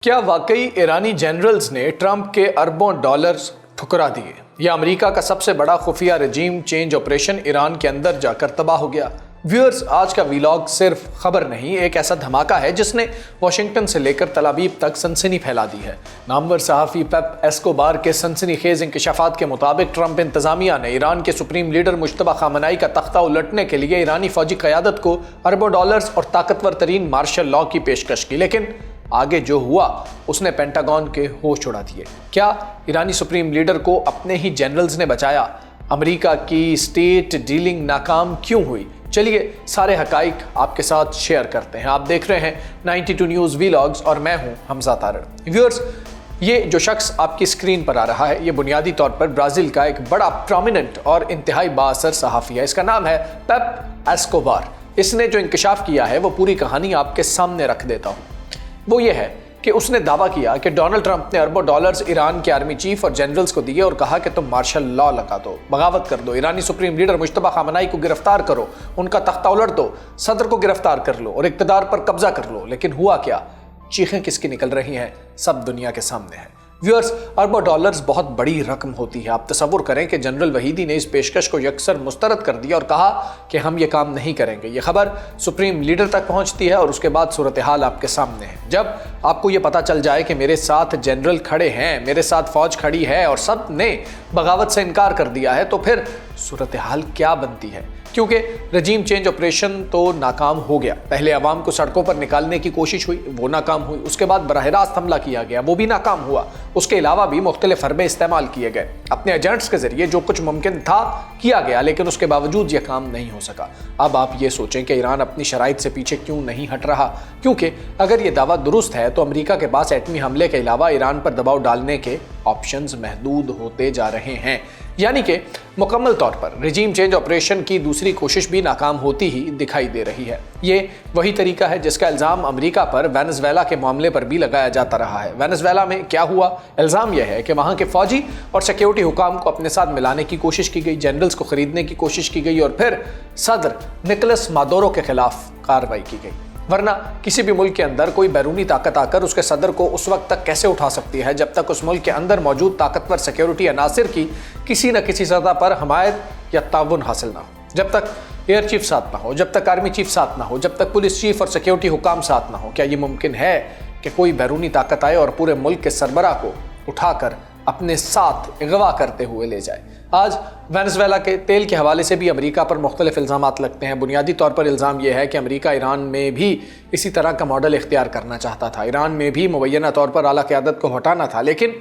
کیا واقعی ایرانی جنرلز نے ٹرمپ کے اربوں ڈالرز ٹھکرا دیے یا امریکہ کا سب سے بڑا خفیہ رجیم چینج آپریشن ایران کے اندر جا کر تباہ ہو گیا؟ ویورز، آج کا ویلاگ صرف خبر نہیں، ایک ایسا دھماکہ ہے جس نے واشنگٹن سے لے کر تل ابیب تک سنسنی پھیلا دی ہے۔ نامور صحافی پیپ ایسکوبار کے سنسنی خیز انکشافات کے مطابق ٹرمپ انتظامیہ نے ایران کے سپریم لیڈر مجتبی خامنہئی کا تختہ الٹنے کے لیے ایرانی فوجی قیادت کو اربوں ڈالرز اور طاقتور ترین مارشل لاء کی پیشکش کی، لیکن آگے جو ہوا اس نے پینٹاگون کے ہوش اڑا دیے۔ کیا ایرانی سپریم لیڈر کو اپنے ہی جنرلز نے بچایا؟ امریکہ کی اسٹیٹ ڈیلنگ ناکام کیوں ہوئی؟ چلیے سارے حقائق آپ کے ساتھ شیئر کرتے ہیں۔ آپ دیکھ رہے ہیں 92 نیوز ویلاگز اور میں ہوں حمزہ تارڑ۔ ویورز، یہ جو شخص آپ کی اسکرین پر آ رہا ہے یہ بنیادی طور پر برازیل کا ایک بڑا پرومیننٹ اور انتہائی بااثر صحافی ہے۔ اس کا نام ہے پیپ ایسکوبار۔ اس نے جو انکشاف کیا ہے وہ پوری کہانی آپ کے سامنے رکھ دیتا ہوں۔ وہ یہ ہے کہ اس نے دعویٰ کیا کہ ڈونلڈ ٹرمپ نے اربوں ڈالرز ایران کے آرمی چیف اور جنرلز کو دیے اور کہا کہ تم مارشل لاء لگا دو، بغاوت کر دو، ایرانی سپریم لیڈر مجتبی خامنہئی کو گرفتار کرو، ان کا تختہ الٹ دو، صدر کو گرفتار کر لو اور اقتدار پر قبضہ کر لو۔ لیکن ہوا کیا؟ چیخیں کس کی نکل رہی ہیں سب دنیا کے سامنے ہے۔ ویورز، اربوں ڈالرز بہت بڑی رقم ہوتی ہے۔ آپ تصور کریں کہ جنرل وحیدی نے اس پیشکش کو یکسر مسترد کر دیا اور کہا کہ ہم یہ کام نہیں کریں گے۔ یہ خبر سپریم لیڈر تک پہنچتی ہے اور اس کے بعد صورتحال آپ کے سامنے ہے۔ جب آپ کو یہ پتا چل جائے کہ میرے ساتھ جنرل کھڑے ہیں، میرے ساتھ فوج کھڑی ہے اور سب نے بغاوت سے انکار کر دیا ہے، تو پھر صورتحال کیا بنتی ہے؟ کیونکہ رجیم چینج آپریشن تو ناکام ہو گیا۔ پہلے عوام کو سڑکوں پر نکالنے کی کوشش ہوئی، وہ ناکام ہوئی۔ اس کے بعد براہ راست حملہ کیا گیا، وہ بھی ناکام ہوا۔ اس کے علاوہ بھی مختلف حربے استعمال کیے گئے۔ اپنے ایجنٹس کے ذریعے جو کچھ ممکن تھا کیا گیا، لیکن اس کے باوجود یہ کام نہیں ہو سکا۔ اب آپ یہ سوچیں کہ ایران اپنی شرائط سے پیچھے کیوں نہیں ہٹ رہا؟ کیونکہ اگر یہ دعویٰ درست ہے تو امریکہ کے پاس ایٹمی حملے کے علاوہ ایران پر دباؤ ڈالنے کے آپشنز محدود ہوتے جا رہے ہیں، یعنی کہ مکمل طور پر رجیم چینج آپریشن کی دوسری کوشش بھی ناکام ہوتی ہی دکھائی دے رہی ہے۔ یہ وہی طریقہ ہے جس کا الزام امریکہ پر وینزویلا کے معاملے پر بھی لگایا جاتا رہا ہے۔ وینزویلا میں کیا ہوا؟ الزام یہ ہے کہ وہاں کے فوجی اور سیکیورٹی حکام کو اپنے ساتھ ملانے کی کوشش کی گئی، جنرلز کو خریدنے کی کوشش کی گئی اور پھر صدر نکولس مادورو کے خلاف کارروائی کی گئی۔ ورنہ کسی بھی ملک کے اندر کوئی بیرونی طاقت آ کر اس کے صدر کو اس وقت تک کیسے اٹھا سکتی ہے جب تک اس ملک کے اندر موجود طاقتور سیکیورٹی عناصر کی کسی نہ کسی سطح پر حمایت یا تعاون حاصل نہ ہو، جب تک ایئر چیف ساتھ نہ ہو، جب تک آرمی چیف ساتھ نہ ہو، جب تک پولیس چیف اور سیکیورٹی حکام ساتھ نہ ہو۔ کیا یہ ممکن ہے کہ کوئی بیرونی طاقت آئے اور پورے ملک کے سربراہ کو اٹھا کر اپنے ساتھ اغوا کرتے ہوئے لے جائے؟ آج وینزویلا کے تیل کے حوالے سے بھی امریکہ پر مختلف الزامات لگتے ہیں۔ بنیادی طور پر الزام یہ ہے کہ امریکہ ایران میں بھی اسی طرح کا ماڈل اختیار کرنا چاہتا تھا، ایران میں بھی مبینہ طور پر اعلیٰ قیادت کو ہٹانا تھا، لیکن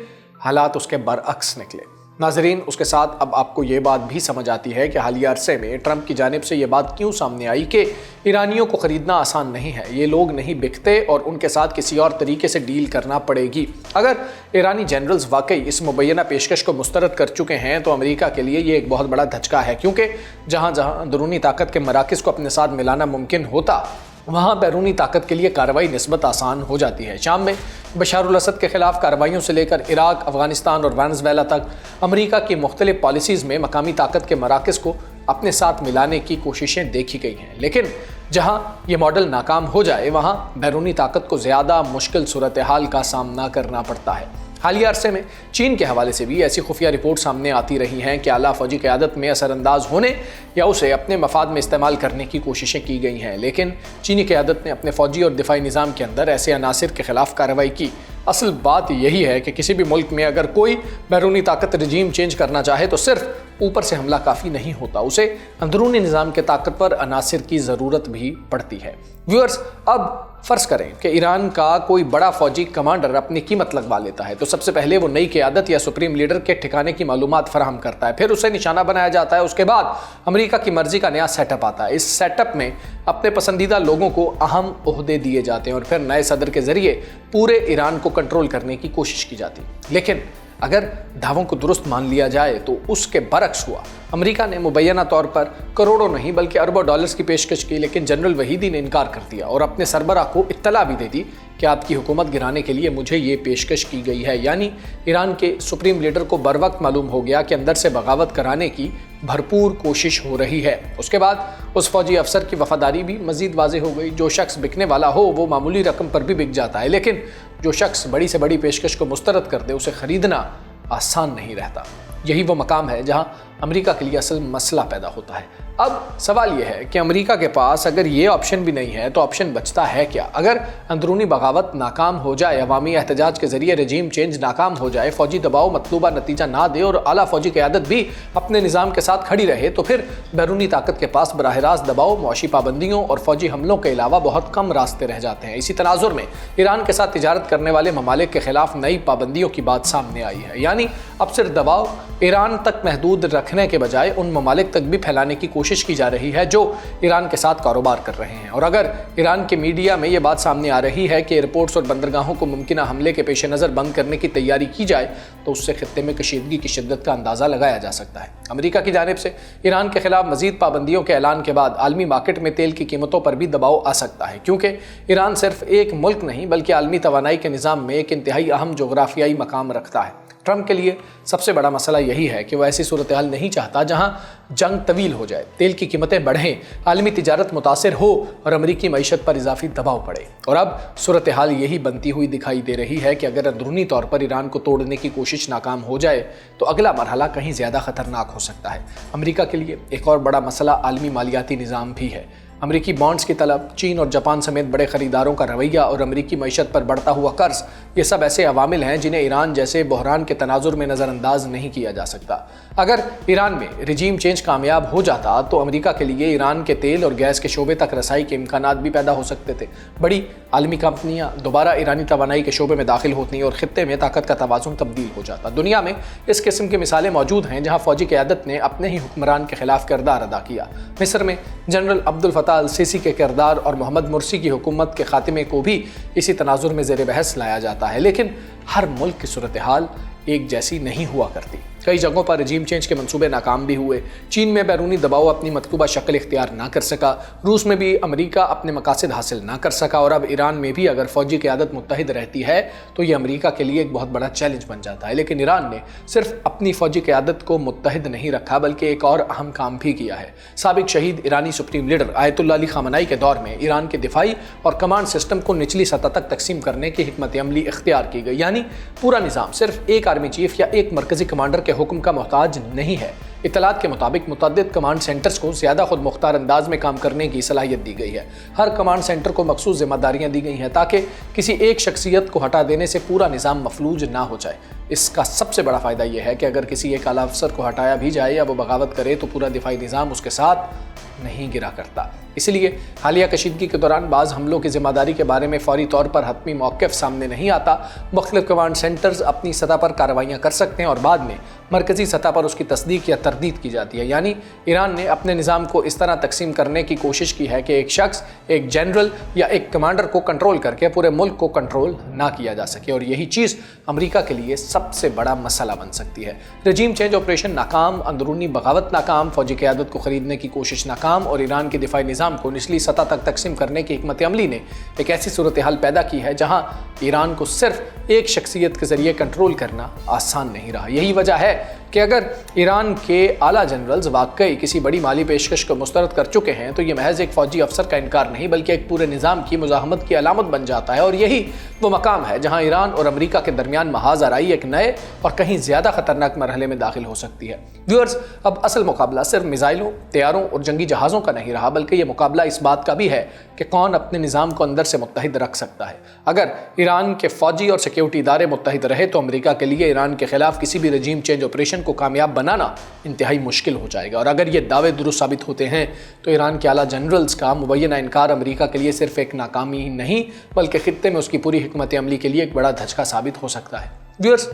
حالات اس کے برعکس نکلے۔ ناظرین، اس کے ساتھ اب آپ کو یہ بات بھی سمجھ آتی ہے کہ حالیہ عرصے میں ٹرمپ کی جانب سے یہ بات کیوں سامنے آئی کہ ایرانیوں کو خریدنا آسان نہیں ہے، یہ لوگ نہیں بکتے اور ان کے ساتھ کسی اور طریقے سے ڈیل کرنا پڑے گی۔ اگر ایرانی جنرلز واقعی اس مبینہ پیشکش کو مسترد کر چکے ہیں تو امریکہ کے لیے یہ ایک بہت بڑا دھچکا ہے، کیونکہ جہاں جہاں اندرونی طاقت کے مراکز کو اپنے ساتھ ملانا ممکن ہوتا وہاں بیرونی طاقت کے لیے کارروائی نسبت آسان ہو جاتی ہے۔ شام میں بشار الاسد کے خلاف کارروائیوں سے لے کر عراق، افغانستان اور وینزویلا تک امریکہ کی مختلف پالیسیز میں مقامی طاقت کے مراکز کو اپنے ساتھ ملانے کی کوششیں دیکھی گئی ہیں، لیکن جہاں یہ ماڈل ناکام ہو جائے وہاں بیرونی طاقت کو زیادہ مشکل صورتحال کا سامنا کرنا پڑتا ہے۔ حالیہ عرصے میں چین کے حوالے سے بھی ایسی خفیہ رپورٹ سامنے آتی رہی ہیں کہ اعلیٰ فوجی قیادت میں اثر انداز ہونے یا اسے اپنے مفاد میں استعمال کرنے کی کوششیں کی گئی ہیں، لیکن چینی قیادت نے اپنے فوجی اور دفاعی نظام کے اندر ایسے عناصر کے خلاف کارروائی کی۔ اصل بات یہی ہے کہ کسی بھی ملک میں اگر کوئی بیرونی طاقت رجیم چینج کرنا چاہے تو صرف اوپر سے حملہ کافی نہیں ہوتا، اسے اندرونی نظام کے طاقتور عناصر کی ضرورت بھی پڑتی ہے۔ ویورز، اب فرض کریں کہ ایران کا کوئی بڑا فوجی کمانڈر اپنی قیمت لگوا لیتا ہے تو سب سے پہلے وہ نئی قیادت یا سپریم لیڈر کے ٹھکانے کی معلومات فراہم کرتا ہے، پھر اسے نشانہ بنایا جاتا ہے۔ اس کے بعد امریکہ کی مرضی کا نیا سیٹ اپ آتا ہے۔ اس سیٹ اپ میں اپنے پسندیدہ لوگوں کو اہم عہدے دیے جاتے ہیں اور پھر نئے صدر کے ذریعے پورے ایران کو کنٹرول کرنے کی کوشش کی جاتی۔ لیکن اگر دعووں کو درست مان لیا جائے تو اس کے برعکس ہوا۔ امریکہ نے مبینہ طور پر کروڑوں نہیں بلکہ اربوں ڈالرز کی پیشکش کی، لیکن جنرل وحیدی نے انکار کر دیا اور اپنے سربراہ کو اطلاع بھی دے دی کہ آپ کی حکومت گرانے کے لیے مجھے یہ پیشکش کی گئی ہے۔ یعنی ایران کے سپریم لیڈر کو بروقت معلوم ہو گیا کہ اندر سے بغاوت کرانے کی بھرپور کوشش ہو رہی ہے۔ اس کے بعد اس فوجی افسر کی وفاداری بھی مزید واضح ہو گئی۔ جو شخص بکنے والا ہو وہ معمولی رقم پر بھی بک جاتا ہے، لیکن जो शख्स बड़ी से बड़ी पेशकश को मुस्तरद कर दे उसे खरीदना आसान नहीं रहता। यही वो मकाम है जहां अमेरिका के लिए असल मसला पैदा होता है। अब सवाल यह है कि अमेरिका के पास अगर ये ऑप्शन भी नहीं है तो ऑप्शन बचता है क्या? अगर अंदरूनी बगावत नाकाम हो जाए, अवामी एहतजाज के जरिए रजीम चेंज नाकाम हो जाए, फौजी दबाव मतलूबा नतीजा ना दे और आला फौजी क़यादत भी अपने निज़ाम के साथ खड़ी रहे, तो फिर बैरूनी ताकत के पास बराह रास्त दबाव, मुआशी पाबंदियों और फौजी हमलों के अलावा बहुत कम रास्ते रह जाते हैं। इसी तनाजुर में ईरान के साथ तिजारत करने वाले ममालिक के खिलाफ नई पाबंदियों की बात सामने आई है। यानी अब सिर्फ दबाव ईरान तक महदूद रखने के बजाय उन ममालिक तक भी फैलाने की कोशिश की जा रही है जो ईरान के साथ कारोबार कर रहे हैं। और अगर ईरान के मीडिया में ये बात सामने आ रही है कि एयरपोर्ट्स और बंदरगाहों को मुमकिन हमले के पेश नज़र बंद करने की तैयारी की जाए तो उससे खित्ते में कशीदगी की शिद्दत का अंदाज़ा लगाया जा सकता है। अमेरिका की जानिब से ईरान के खिलाफ मजीद पाबंदियों के ऐलान के बाद आलमी मार्केट में तेल की कीमतों पर भी दबाव आ सकता है, क्योंकि ईरान सिर्फ एक मुल्क नहीं बल्कि आलमी तवानाई के निज़ाम में एक इंतहाई अहम जोग्राफियाई मकाम रखता है। ट्रंप के लिए सबसे बड़ा मसला यही है कि वो ऐसी सूरत हाल नहीं चाहता जहां जंग तवील हो जाए, तेल की कीमतें बढ़ें, आलमी तिजारत मुतासिर हो और अमरीकी मईशत पर इजाफी दबाव पड़े। और अब सूरत हाल यही बनती हुई दिखाई दे रही है कि अगर अंदरूनी तौर पर ईरान को तोड़ने की कोशिश नाकाम हो जाए तो अगला मरहला कहीं ज़्यादा ख़तरनाक हो सकता है। अमरीका के लिए एक और बड़ा मसला आलमी मालियाती निज़ाम भी है। अमरीकी बॉन्ड्स की तलब, चीन और जापान समेत बड़े ख़रीदारों का रवैया और अमरीकी मईशत पर बढ़ता हुआ कर्ज, ये सब ऐसे अवामिल हैं जिन्हें ईरान जैसे बहरान के तनाजुर में नज़रअंदाज नहीं किया जा सकता। अगर ईरान में रजीम चेंज कामयाब हो जाता तो अमरीका के लिए ईरान के तेल और गैस के शोबे तक रसाई के इम्कानात भी पैदा हो सकते थे। बड़ी आलमी कंपनियाँ दोबारा ईरानी तवानाई के शोबे में दाखिल होती और खित्ते में ताकत का तवाज़ुन तब्दील हो जाता। दुनिया में इस किस्म की मिसालें मौजूद हैं जहाँ फ़ौजी क़यादत ने अपने ही हुक्मरान के खिलाफ किरदार अदा किया। मिस्र में जनरल अब्दुल फताह अल सीसी के किरदार और मोहम्मद मुर्सी की हुकूमत के खात्मे को भी इसी तनाजुर में ज़ेर बहस लाया जाता है। लेकिन हर मुल्क की सूरत हाल एक जैसी नहीं हुआ करती। कई जगहों पर रजीम चेंज के मंसूबे नाकाम भी हुए। चीन में बैरूनी दबाव अपनी मतलूबा शक्ल इख्तियार ना कर सका, रूस में भी अमरीका अपने मकासद हासिल ना कर सका, और अब ईरान में भी अगर फ़ौजी क़यादत मुत्तहिद रहती है तो ये अमरीका के लिए एक बहुत बड़ा चैलेंज बन जाता है। लेकिन ईरान ने सिर्फ अपनी फ़ौजी क़यादत को मुत्तहिद नहीं रखा बल्कि एक और अहम काम भी किया है। साबिक शहीद ईरानी सुप्रीम लीडर आयतुल्लाह अली ख़ामनेई के दौर में ईरान के दिफाई और कमांड सिस्टम को निचली सतह तक तकसीम करने की हिकमत अमली इख्तियार की गई। यानी पूरा निज़ाम सिर्फ एक आर्मी चीफ या एक मरकज़ी कमांडर के हुक्म का मोहताज नहीं है। इत्तलात के मुताबिक मुतअद्दिद कमांड सेंटर्स को ज़्यादा खुद मुख्तार अंदाज में काम करने की सलाहियत दी गई है। हर कमांड सेंटर को मखसूस जिम्मेदारियां दी गई हैं ताकि किसी एक शख्सियत को हटा देने से पूरा निज़ाम मफलूज ना हो जाए। इसका सबसे बड़ा फ़ायदा यह है कि अगर किसी एक आला अफसर को हटाया भी जाए या वो बगावत करे तो पूरा दिफाई निज़ाम उसके साथ नहीं गिरा करता। इसलिए हालिया कशीदगी के दौरान बाज़ हमलों की जिम्मेदारी के बारे में फौरी तौर पर हतमी मौक़िफ़ सामने नहीं आता। मुख्तलिफ़ कमांड सेंटर्स अपनी सतह पर कार्रवाइयाँ कर सकते हैं और बाद में मरकज़ी सतह पर उसकी तस्दीक या तरदीद की जाती है। यानी ईरान ने अपने निज़ाम को इस तरह तकसीम करने की कोशिश की है कि एक शख्स, एक जनरल या एक कमांडर को कंट्रोल करके पूरे मुल्क को कंट्रोल ना किया जा सके, और यही चीज़ अमरीका के लिए सबसे बड़ा मसला बन सकती है। रजीम चेंज ऑपरेशन नाकाम, अंदरूनी बगावत नाकाम, फौजी क़यादत को ख़रीदने की कोशिश नाकाम और ईरान के दिफाई निज़ाम को निचली सतह तक तकसीम करने की हिकमत अमली ने एक ऐसी सूरत हाल पैदा की है जहां ईरान को सिर्फ एक शख्सियत के ज़रिए कंट्रोल करना आसान नहीं रहा। यही वजह है कि अगर ईरान के आला जनरल्स वाकई किसी बड़ी माली पेशकश को मुस्तरद कर चुके हैं तो ये महज एक फ़ौजी अफसर का इनकार नहीं बल्कि एक पूरे निज़ाम की मुज़ाहमत की अलामत बन जाता है। और यही वो मकाम है जहाँ ईरान और अमरीका के दरमियान महाज आराई एक नए और कहीं ज़्यादा ख़तरनाक मरहले में दाखिल हो सकती है। व्यूअर्स, अब असल मुकाबला सिर्फ मिसाइलों, तैयारों और जंगी जहाज़ों का नहीं रहा बल्कि ये मुकाबला इस बात का भी है कि कौन अपने निज़ाम को अंदर से मुत्तहिद रख सकता है। अगर ईरान के फ़ौजी और सिक्योरिटी इदारे मुत्तहिद रहे तो अमरीका के लिए ईरान के खिलाफ किसी भी रजीम चेंज ऑपरेशन को कामयाब बनाना इंतहाई मुश्किल हो जाएगा। और अगर ये दावे दुरुस्त साबित होते हैं तो ईरान के आला जनरल्स का मुबैना इनकार अमरीका के लिए सिर्फ एक नाकामी ही नहीं बल्कि खित्ते में उसकी पूरी हिकमत अमली के लिए एक बड़ा धचका साबित हो सकता है। व्यूअर्स,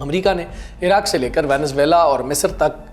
अमरीका ने इराक से लेकर वेनेजुएला और मिस्र तक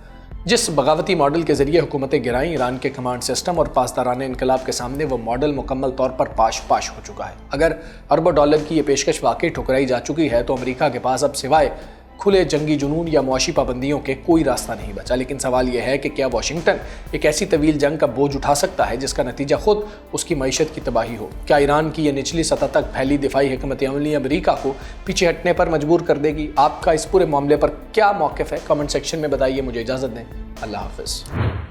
जिस बगावती मॉडल के ज़रिए हुकूमतें गिराईं, ईरान के कमांड सिस्टम और पासदाराने इनकलाब के सामने वो मॉडल मुकम्मल तौर पर पाश हो चुका है। अगर अरबों डॉलर की ये पेशकश वाकई ठुकराई जा चुकी है तो अमरीका के पास अब सिवाय खुले जंगी जुनून या मुआशी पाबंदियों के कोई रास्ता नहीं बचा। लेकिन सवाल यह है कि क्या वाशिंगटन एक ऐसी तवील जंग का बोझ उठा सकता है जिसका नतीजा खुद उसकी मईशत की तबाही हो? क्या ईरान की यह निचली सतह तक फैली दिफाई हिकमत अमली अमरीका को पीछे हटने पर मजबूर कर देगी? आपका इस पूरे मामले पर क्या मौक़िफ़ है? कमेंट सेक्शन में बताइए। मुझे इजाज़त दें। अल्लाह हाफ़िज़।